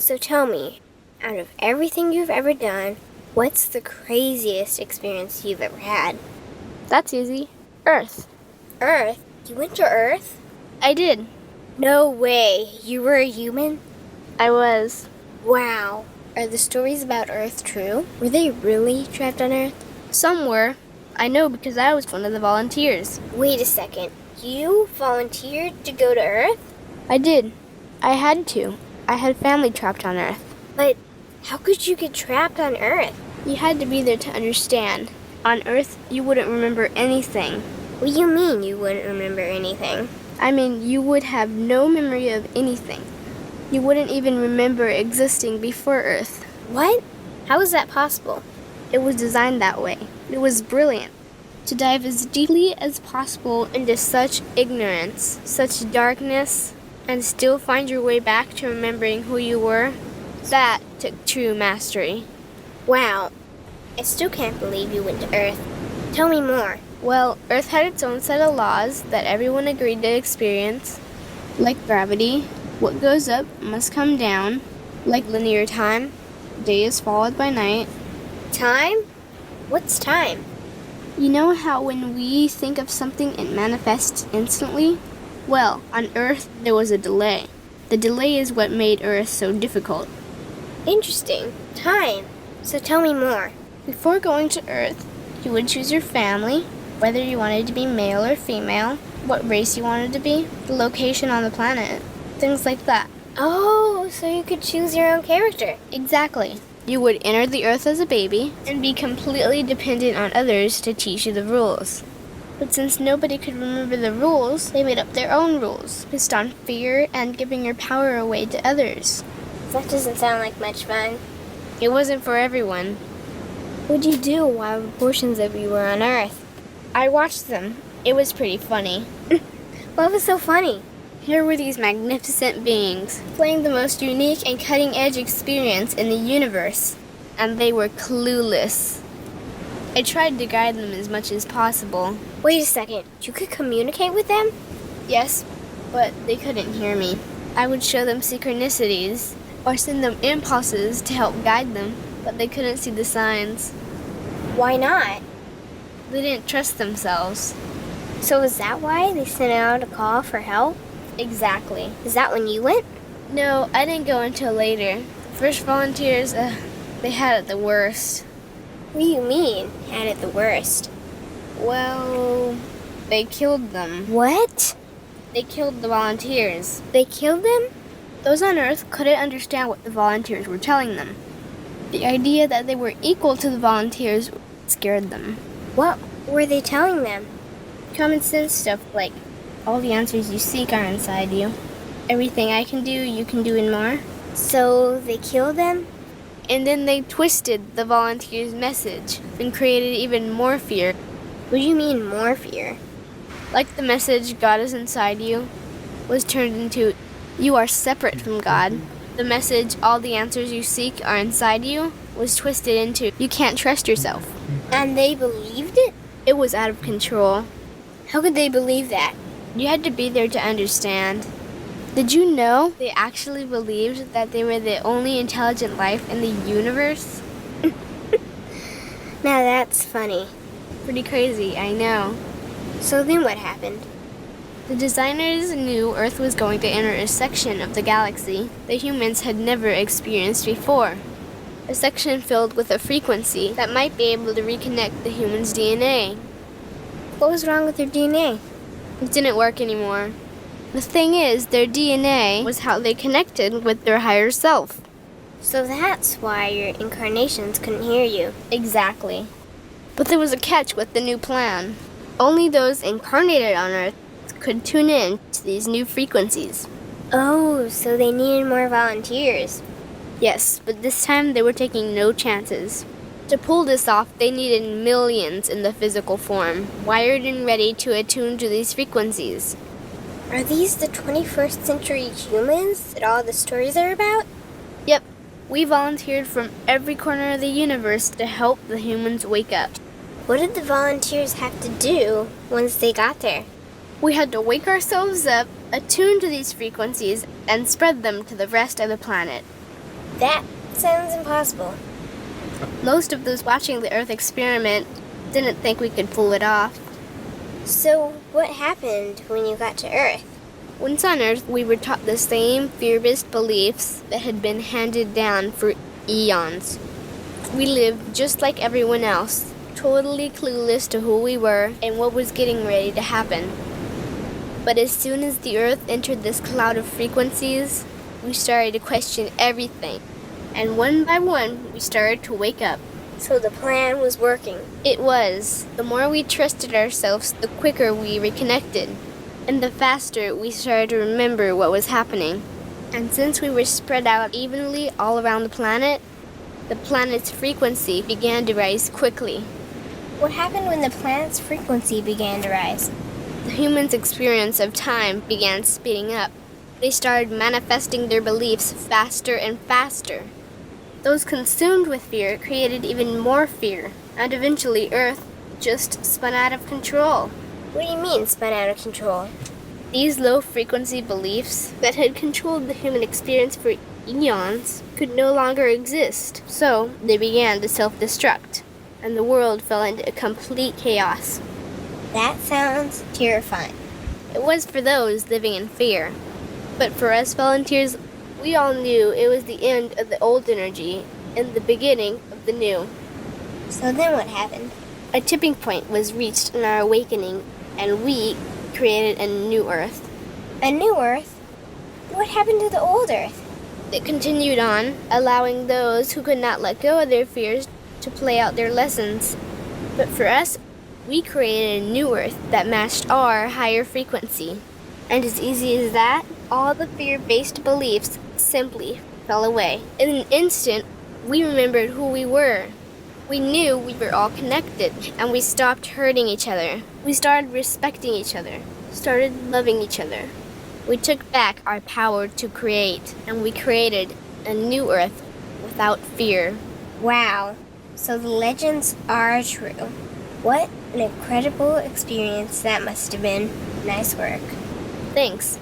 So tell me, out of everything you've ever done, what's the craziest experience you've ever had? That's easy. Earth. Earth? You went to Earth? I did. No way. You were a human? I was. Wow. Are the stories about Earth true? Were they really trapped on Earth? Some were. I know because I was one of the volunteers. Wait a second. You volunteered to go to Earth? I did. I had to. I had family trapped on Earth. But how could you get trapped on Earth? You had to be there to understand. On Earth, you wouldn't remember anything. What do you mean you wouldn't remember anything? I mean, you would have no memory of anything. You wouldn't even remember existing before Earth. What? How is that possible? It was designed that way. It was brilliant. To dive as deeply as possible into such ignorance, such darkness, and still find your way back to remembering who you were, that took true mastery. Wow. I still can't believe you went to Earth. Tell me more. Well, Earth had its own set of laws that everyone agreed to experience, like gravity. What goes up must come down, like linear time. Day is followed by night. Time? What's time? You know how when we think of something, it manifests instantly? Well, on Earth, there was a delay. The delay is what made Earth so difficult. Interesting. Time. So tell me more. Before going to Earth, you would choose your family, whether you wanted to be male or female, what race you wanted to be, the location on the planet, things like that. Oh, so you could choose your own character. Exactly. You would enter the Earth as a baby and be completely dependent on others to teach you the rules. But since nobody could remember the rules, they made up their own rules, based on fear and giving your power away to others. That doesn't sound like much fun. It wasn't for everyone. What'd you do while portions of you were on Earth? I watched them. It was pretty funny. What was so funny? Here were these magnificent beings, playing the most unique and cutting-edge experience in the universe, and they were clueless. I tried to guide them as much as possible. Wait a second, you could communicate with them? Yes, but they couldn't hear me. I would show them synchronicities, or send them impulses to help guide them, but they couldn't see the signs. Why not? They didn't trust themselves. So is that why they sent out a call for help? Exactly. Is that when you went? No, I didn't go until later. The first volunteers, they had it the worst. What do you mean, had it the worst? Well, they killed them. What? They killed the volunteers. They killed them? Those on Earth couldn't understand what the volunteers were telling them. The idea that they were equal to the volunteers scared them. What were they telling them? Common sense stuff like, all the answers you seek are inside you. Everything I can do, you can do and more. So they killed them? And then they twisted the volunteers' message and created even more fear. What do you mean more fear? Like the message, God is inside you, was turned into, you are separate from God. The message, all the answers you seek are inside you, was twisted into, you can't trust yourself. And they believed it? It was out of control. How could they believe that? You had to be there to understand. Did you know they actually believed that they were the only intelligent life in the universe? Now that's funny. Pretty crazy, I know. So then what happened? The designers knew Earth was going to enter a section of the galaxy that humans had never experienced before. A section filled with a frequency that might be able to reconnect the human's DNA. What was wrong with their DNA? It didn't work anymore. The thing is, their DNA was how they connected with their higher self. So that's why your incarnations couldn't hear you. Exactly. But there was a catch with the new plan. Only those incarnated on Earth could tune in to these new frequencies. Oh, so they needed more volunteers. Yes, but this time they were taking no chances. To pull this off, they needed millions in the physical form, wired and ready to attune to these frequencies. Are these the 21st century humans that all the stories are about? Yep. We volunteered from every corner of the universe to help the humans wake up. What did the volunteers have to do once they got there? We had to wake ourselves up, attune to these frequencies, and spread them to the rest of the planet. That sounds impossible. Most of those watching the Earth experiment didn't think we could pull it off. So, what happened when you got to Earth? Once on Earth, we were taught the same fear-based beliefs that had been handed down for eons. We lived just like everyone else, totally clueless to who we were and what was getting ready to happen. But as soon as the Earth entered this cloud of frequencies, we started to question everything. And one by one, we started to wake up. So the plan was working. It was. The more we trusted ourselves, the quicker we reconnected. And the faster we started to remember what was happening. And since we were spread out evenly all around the planet's frequency began to rise quickly. What happened when the planet's frequency began to rise? The humans' experience of time began speeding up. They started manifesting their beliefs faster and faster. Those consumed with fear created even more fear, and eventually Earth just spun out of control. What do you mean, spun out of control? These low-frequency beliefs that had controlled the human experience for eons could no longer exist, so they began to self-destruct, and the world fell into complete chaos. That sounds terrifying. It was for those living in fear. But for us volunteers, we all knew it was the end of the old energy and the beginning of the new. So then what happened? A tipping point was reached in our awakening, and we created a new Earth. A new Earth? What happened to the old Earth? It continued on, allowing those who could not let go of their fears to play out their lessons. But for us, we created a new Earth that matched our higher frequency. And as easy as that, all the fear-based beliefs simply fell away. In an instant, we remembered who we were. We knew we were all connected, and we stopped hurting each other. We started respecting each other, started loving each other. We took back our power to create, and we created a new Earth without fear. Wow, so the legends are true. What an incredible experience that must have been. Nice work. Thanks.